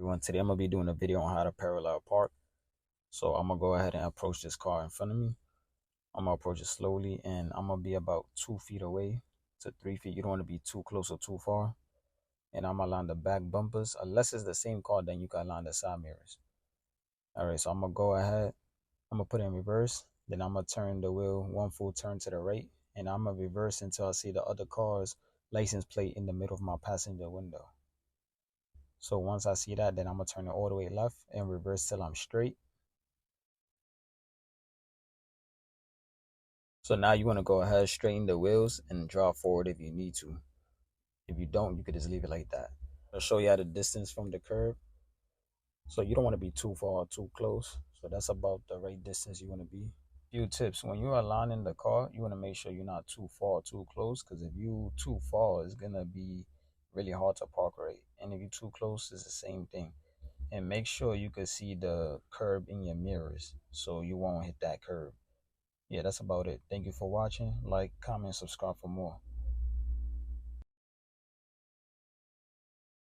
everyone. Today I'm gonna be doing a video on how to parallel park. So I'm gonna go ahead and approach this car in front of me. I'm gonna approach it slowly and I'm gonna be about 2 feet away to 3 feet. You don't want to be too close or too far. And I'm gonna line the back bumpers. Unless it's the same car, then you can line the side mirrors. Alright, so I'm gonna go ahead. I'm gonna put it in reverse. Then I'm gonna turn the wheel one full turn to the right. And I'm gonna reverse until I see the other car's license plate in the middle of my passenger window. So once I see that, then I'm gonna turn it all the way left and reverse till I'm straight. So now you wanna go ahead, straighten the wheels and drive forward if you need to. If you don't, you could just leave it like that. I'll show you how the distance from the curb. So you don't want to be too far or too close. So that's about the right distance you want to be. Few tips: when you're aligning the car, you want to make sure you're not too far or too close, because if you too far, it's gonna be really hard to park right. And if you're too close, it's the same thing. And make sure you can see the curb in your mirrors so you won't hit that curb. Yeah, that's about it. Thank you for watching. Like, comment, subscribe for more.